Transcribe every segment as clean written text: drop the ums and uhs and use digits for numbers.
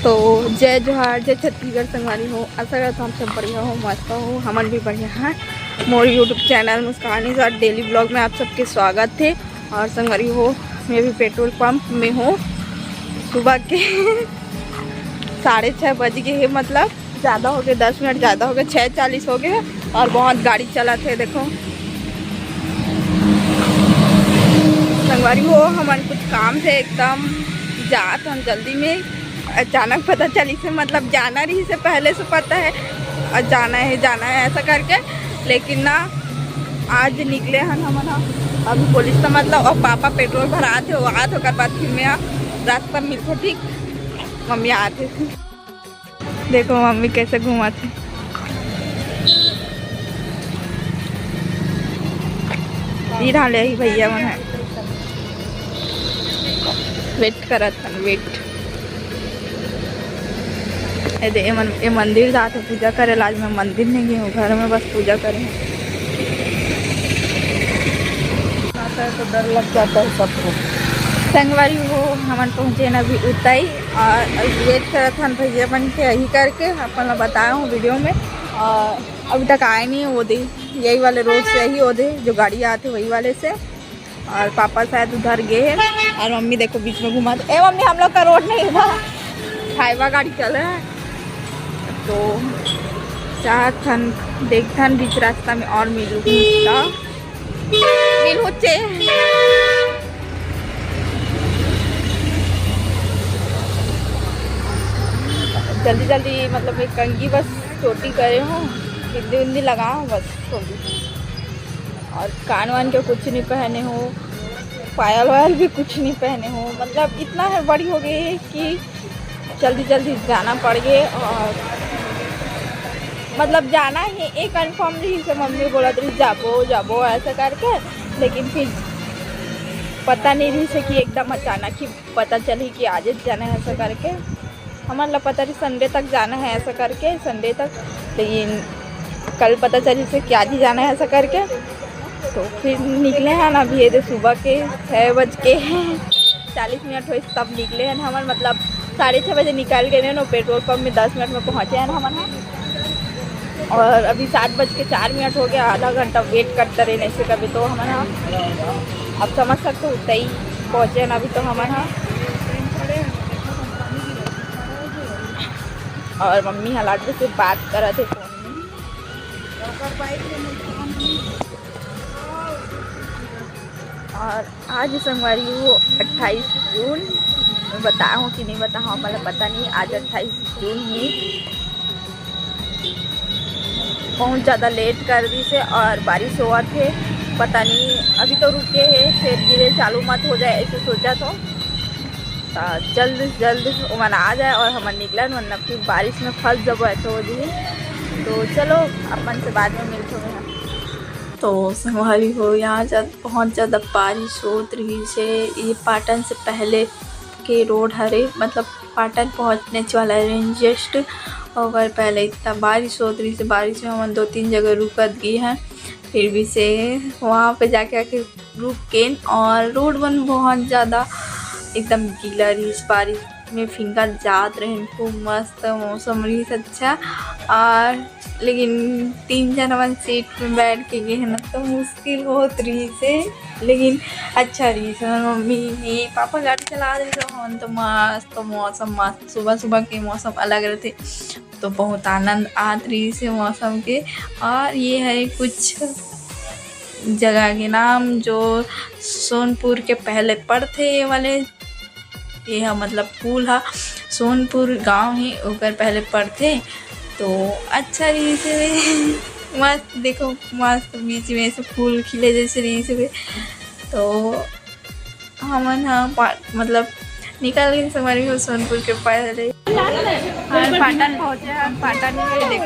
तो जय जोहार, जय छत्तीसगढ़ संगवारी हो। आशा करता हम सब बढ़िया हो, मस्त हो, हमन भी बढ़िया हैं। मोर यूट्यूब चैनल मुस्कानी साथ डेली ब्लॉग में आप सबके स्वागत है। और संगवारी हो, मैं भी पेट्रोल पंप में हूँ। सुबह के 6:30 बज गए है, मतलब ज़्यादा हो गए, 10 मिनट ज़्यादा हो गए, 6:40 हो गए और बहुत गाड़ी चला थे। देखो संगवारी हो, हमारे कुछ काम से एकदम जात हम जल्दी में, अचानक पता चली से, मतलब जाना रही से पहले से पता है और जाना है ऐसा करके, लेकिन ना आज निकले हैं हम ना अभी पुलिस का मतलब। और पापा पेट्रोल भरा थे, वो आते होकर बाद फिर मैं रास्ता मिलते ठीक मम्मी आते थे। देखो मम्मी कैसे घुमाते, इधर ले ही भैया मन है वेट करत वेट। ये मंदिर जाते पूजा करे, आज मैं मंदिर नहीं गई हूँ, घर में बस पूजा करें। तो डर लग जाता है सबको। संगवारी हो, हमन पहुँचे न अभी उतई और वेट करत हन भैया बन के, यही करके अपन बताया हूँ वीडियो में। और अभी तक आए नहीं है वो दे, यही वाले रोड से ही वो दे जो गाड़ी आते वही वाले से। और पापा शायद उधर गए हैं और मम्मी देखो बीच में घुमा दे। मम्मी हम लोग का रोड नहीं था, हाईवा गाड़ी चल रहा है तो चाहन देखथन बीच रास्ता में और मिलू जल्दी जल्दी, मतलब एक कंगी बस चोटी करे हूँ, बिंदी उंदी लगा हूँ बस थोड़ी। और कान वान के कुछ नहीं पहने हो, पायल वायल भी कुछ नहीं पहने हो, मतलब इतना है बड़ी हो गई है कि जल्दी जल्दी जाना पड़ गए। और मतलब जाना ही एक कन्फर्म रही से, मम्मी बोला रही जाबो जाबो ऐसा करके, लेकिन फिर पता नहीं रही से कि एकदम अचानक ही पता चली कि आज जाना है ऐसा करके। हमारा पता रही संडे तक जाना है ऐसा करके, संडे तक, लेकिन कल पता चली से कि आज ही जाना है ऐसा करके। तो फिर निकले हैं ना, अभी ये सुबह के 6:40 हुए तब निकले हैं हमारे, मतलब 6:30 बजे निकल गए ना, पेट्रोल पंप में 10 मिनट में पहुँचे हैं हमारे। और अभी 7:04 हो गया, आधा घंटा वेट करते रहे नहीं से कभी तो हमारा, अब समझ सकते हो उतना ही पहुँचे ना अभी तो हमारा। और मम्मी हालात से बात कर रहे थे फोन में। और आज संगवारी हो 28 जून, मैं बताया हूँ कि नहीं बताया हूँ मतलब पता नहीं, आज 28 जून ही बहुत ज़्यादा लेट कर दी से। और बारिश हुआ थे, पता नहीं अभी तो रुके है, फिर धीरे चालू मत हो जाए ऐसे सोचा तो जल्द मन आ जाए और हम निकला, वरना फिर बारिश में फंस जब ऐसे हो जाए। तो चलो अपन से बाद में मिलते हैं। तो संगवारी हो, यहाँ बहुत ज़्यादा बारिश हो रही से, ये पाटन से पहले के रोड हरे, मतलब पाटन पहुँचने वाला है जस्ट। और पहले इतना बारिश हो रही से, बारिश में हम 2-3 जगह रुकत गई हैं, फिर भी से वहाँ पे जाके आके रुक के। और रोड वन बहुत ज़्यादा एकदम गीला रही, बारिश में फिंगा जात रहे, खूब मस्त मौसम रही अच्छा। और लेकिन 3 जन अपन सीट में बैठ के गए हैं ना, तो मुश्किल होत रही से, लेकिन अच्छा रही से। मम्मी ने पापा गाड़ी चला रहे तो हम तो मस्त मौसम, मस्त सुबह सुबह के मौसम अलग रहते, तो बहुत आनंद आत रही से मौसम के। और ये है कुछ जगह के नाम जो सोनपुर के पहले पड़ते वाले, ये है मतलब पुल है, सोनपुर गांव ही ऊपर पहले पड़ते। तो अच्छा रही से मस्त, देखो मस्त बीच में ऐसे फूल खिले जैसे रही से। तो हमन हाँ मतलब निकल गए संगवारी हो सोनपुर के पहले। और पाटन पहुँचे हैं, पाटन में देखो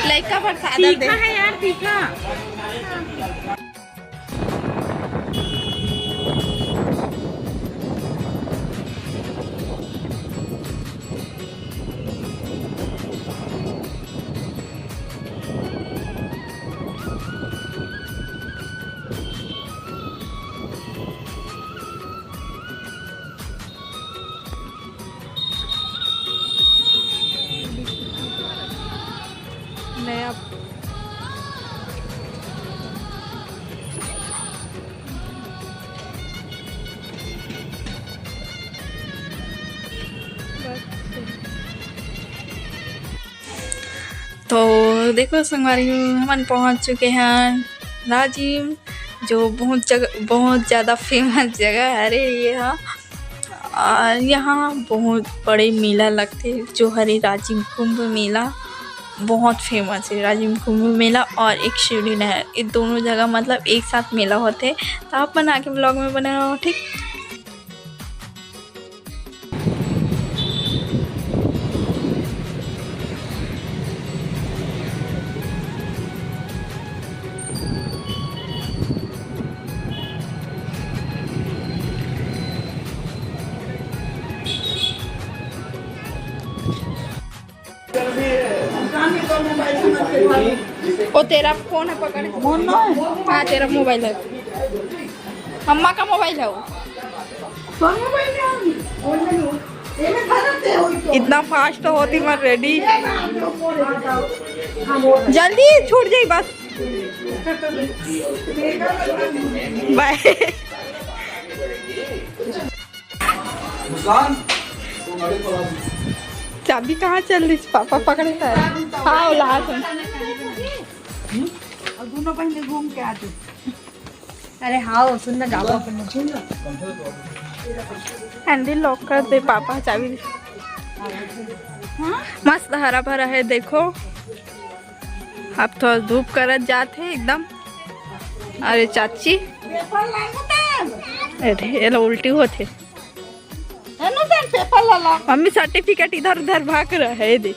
लड़का प्रसाद है यार, तीखा। तो देखो संगवारी हम पहुंच चुके हैं राजिम, जो बहुत ज़्यादा फेमस जगह है। अरे ये और यहाँ बहुत बड़े मेला लगते हैं, जो हरे राजिम कुंभ मेला बहुत फेमस है। राजिम कुंभ मेला और एक शिवड़ी नहर, ये दोनों जगह मतलब एक साथ मेला होते हैं। तो आप बना के ब्लॉग में बने रहो, ठीक। ओ तेरा फोन है, पकड़। हाँ तेरा मोबाइल है, मम्मा का मोबाइल है वो। इतना फास्ट तो होती मैं रेडी, जल्दी छूट जाई बस। बाय। चाबी कहाँ चल रही? पापा पकड़े था। हाँ लात और दोनों पहले घूम के आते। अरे हाँ सुन ना, जाओ हैंडल लॉक कर दे पापा, चाबी दे। मस्त हरा भरा है देखो। अब तो धूप करत जाते एकदम। अरे चाची ये उल्टी होते। मम्मी सर्टिफिकेट इधर उधर भाग रहा है, दे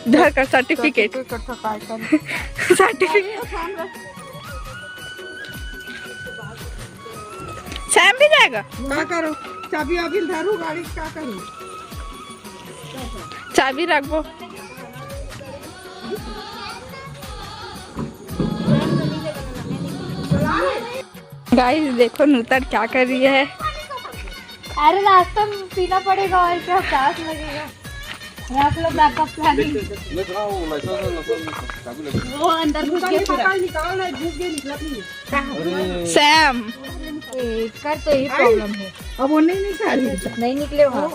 इधर का सर्टिफिकेट। सर्टिफिकेट सैम भी जाएगा। क्या करो? चाबी अभी धरू गाड़ी, क्या करूं? चाबी रखो। गाइस देखो नूतन क्या कर रही है। अरे रास्ता में पीना पड़ेगा और क्या प्यास लगेगा। आप लोग बैकअप प्लानिंग। वो अंदर घुस गया पूरा। सैम कर तो यही प्रॉब्लम है। अब वो नहीं निकाली, नहीं निकले वहाँ।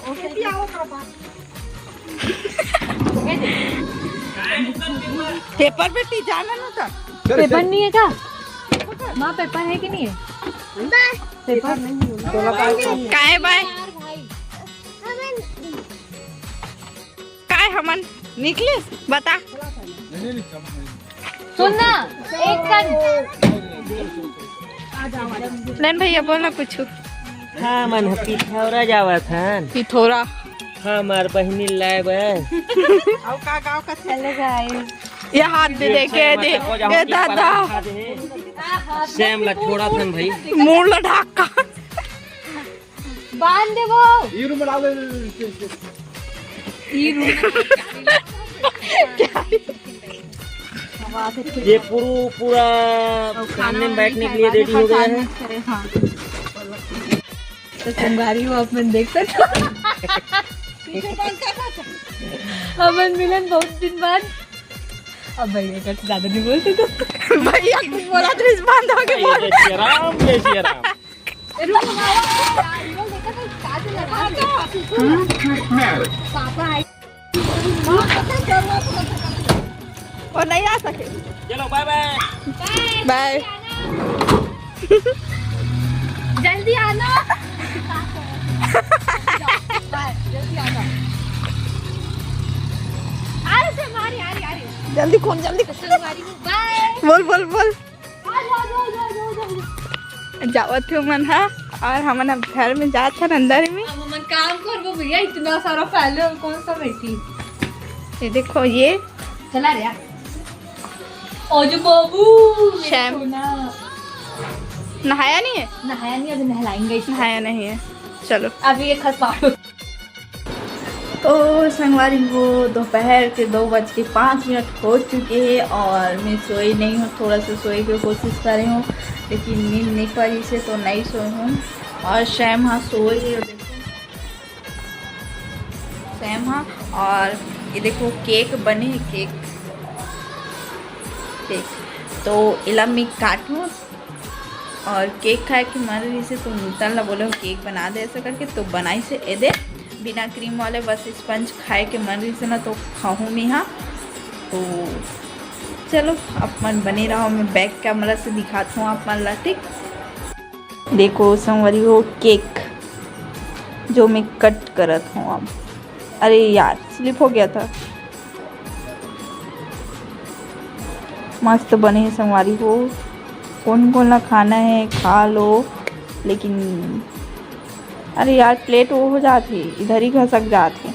पेपर पे टी जाना ना था। पेपर नहीं है क्या? माँ पेपर है कि नहीं है? पेपर नहीं। काय बाय काय हमन निकले बता। सुनना एक लेन भैया बोलना कुछ। हाँ मन पिथौरा जावा था। पिथौरा हमार बहनी लायब है। और का गांव का चलेगा। ये हाथ दे दे के दे ये दादा सैम ला छोड़ा था भाई, मुंह ला ढाका बांध दे वो। ये पूरा सामने में बैठने के लिए रेडी हो गया है। हाँ। तो संगारी वो अपन देख सकते। अपन मिलन बहुत दिन बाद। अब भैया का ज्यादा नहीं बोलते तो। भैया कुछ बोला तो इस बांध के बोल। जय श्री राम, जय श्री राम। पापा आए और नहीं आ सके। चलो बाय बाय बाय। जल्दी आना। जल्दी आना। जल्दी खोल जल्दी। बाय। बोल बोल बोल। जावत थे मन हा और हमन अब घर में जात था अंदर में। अब मन काम कर वो भैया, इतना सारा फैले और कौन सा बैठी। ये देखो ये चला रे ओ जो बाबू शैम नहाया नहीं है। नहाया नहीं, अभी नहलाएंगे। नहाया नहीं है, चलो अभी ये खसपा। तो संगवारी वो दोपहर के 2:05 हो चुके हैं और मैं सोई नहीं हूँ। थोड़ा सा सोए की कोशिश कर रही हूँ लेकिन नींद नहीं पड़ी से तो नहीं सोई हूँ। और शैम हाँ सोई है, देखो शैम हाँ। और ये देखो केक बने, केक केक। तो इला मैं काटूँ और केक खाए कि मन रही से, तो नूतन ला बोले केक बना दे ऐसा करके, तो बनाई से ए दे बिना क्रीम वाले, बस स्पंज खाए के मन रही से ना, तो खाऊँ मैं यहाँ। तो चलो अपन बने रहो, मैं बैक कैमरा से दिखाता हूँ आप मन ला, ठीक। देखो संवरी हो केक जो मैं कट करत हूँ अब। अरे यार स्लिप हो गया था। मस्त बने हैं संगवारी हो, कौन कौन ला खाना है खा लो, लेकिन अरे यार प्लेट वो हो जाती, इधर ही घसक जाती।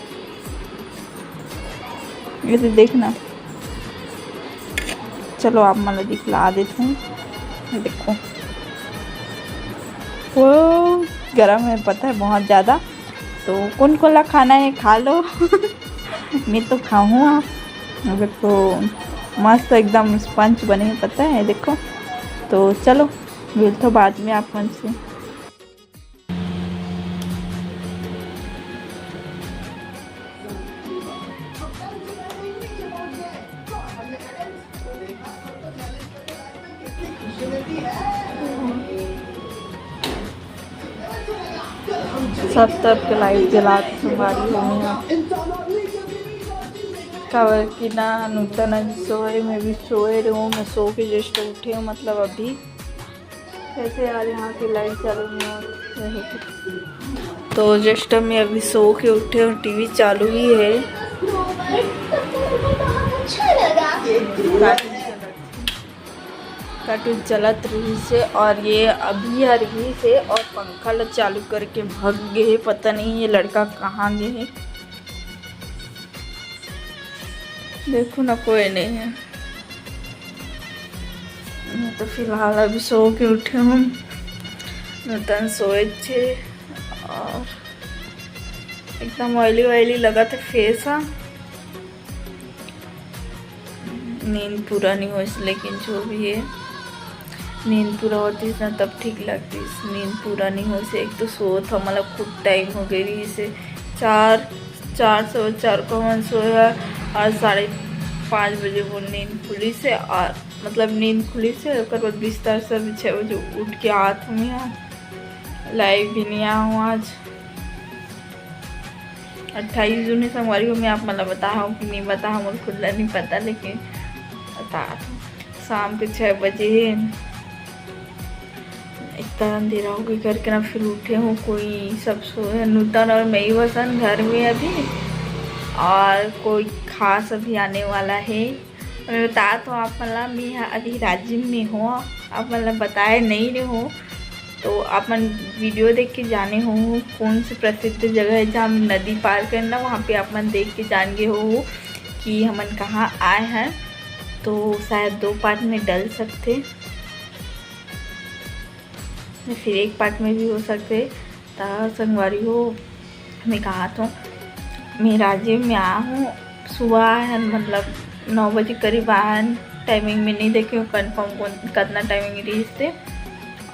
ये तो देखना, चलो आप मतलब दिखला देते हैं। देखो वो गरम है पता है बहुत ज़्यादा, तो कौन कौन ला खाना है खा लो मैं तो खाऊँ। आप देखो मस्त एकदम स्पंज बने हैं पता है, देखो। तो चलो मिलते हो बाद में आप मन से। सब तरफ के लाइट जला तुम्हारी होंगी कवर की ना। नूतन सोए, मैं भी सोए रही हूँ, मैं सो के जस्ट उठी हूँ, मतलब अभी। कैसे यार यहाँ की लाइट चालू नहीं रहेगी, तो जस्ट मैं अभी सो के उठे हूँ, टीवी चालू ही है। कार्टून चलत रही से, और ये अभी आ रही से, और पंखा ला चालू करके भाग गए, पता नहीं ये लड़का कहाँ गए है। देखो ना कोई नहीं है। मैं तो फिलहाल अभी सो के उठे हूँ, नूतन सोए थे, और एकदम ऑयली ऑयली लगा था फेस। नींद पूरा नहीं हो, लेकिन जो भी है नींद पूरा होती ना तब ठीक लगती, नींद पूरा नहीं हो से। एक तो सो था मतलब खूब टाइम हो गई इसे, 4 को मन सोया, और 5:30 बजे वो नींद खुली से, और मतलब नींद खुली से उसके बाद बिस्तर से 6 बजे उठ के आत हूँ यहाँ। लाइव भी नहीं आया हूँ आज। 28 जून संगवारी को मैं आप मतलब बता हूँ कि नहीं बता, मुझे खुद नहीं पता, लेकिन बता शाम के 6 बजे इतना अंधेरा हो गई करके ना, फिर उठे हूँ। कोई सब सोए, नूतन और मैं ही वसन घर में अभी, और कोई खास अभी आने वाला है। मैं बता तो आप मतलब मैं अभी राजिम में हूँ, आप मतलब बताए नहीं रहे हो, तो आप मन वीडियो देख के जाने हो कौन सी प्रसिद्ध जगह है जहाँ नदी पार करना, वहाँ पे आप मन देख के जान गए हो कि हमन कहाँ आए हैं। तो शायद 2 पार्ट में डल सकते, फिर 1 पार्ट में भी हो सकते। तो संगवारी हो मैं कहा तो मैं राजिम में आया हूँ, सुबह है मतलब 9 बजे करीब आया, टाइमिंग में नहीं देखे कंफर्म कितना टाइमिंग रही से।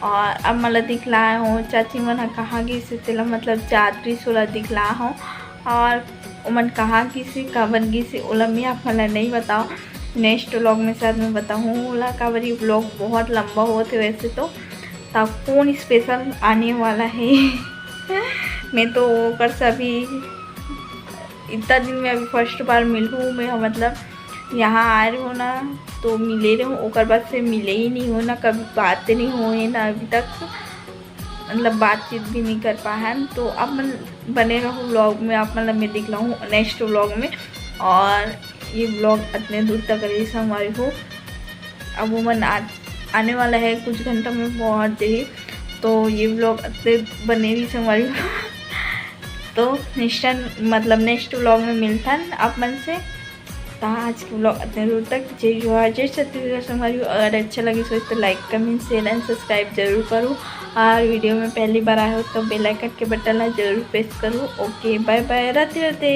और अब मतलब दिखला हूँ चाची मन कहाँ की से तेला मतलब 4:16 दिखला हूँ, और उमन कहाँ की से काबर की से ओला मैं आप मतलब नहीं बताओ, नेक्स्ट व्लॉग में शायद मैं बताऊँ ओला। काबर ये व्लॉग बहुत लंबा होते वैसे तो, तब कौन स्पेशल आने वाला है मैं तो कर सभी इतना दिन में अभी फर्स्ट बार मिलूँ मैं, मतलब यहाँ आ रही हूँ ना तो मिले रहे हूँ, ओकर बाद से मिले ही नहीं हो ना, कभी बातें नहीं हुई ना अभी तक, मतलब बातचीत भी नहीं कर पाए। तो अब मैं बने रहूँ व्लॉग में, आप मतलब मैं दिख रहा हूँ नेक्स्ट व्लॉग में। और ये व्लॉग इतने दूर तक रही हमारी हो, अब वो मन आने वाला है कुछ घंटा में पहुँच जाए, तो ये व्लॉग इतने बने रही हमारी तो नेक्स्ट व्लॉग में मिलता है आप मन से। तो आज के व्लॉग इतने दूर तक, जय जोहार जय छत्तीसगढ़ हमारी। अगर अच्छा लगे तो like comment share and subscribe जरूर करो, और वीडियो में पहली बार आए हो तो बेल आइकन के बटन जरूर प्रेस करो। Okay bye bye, Radhe Radhe.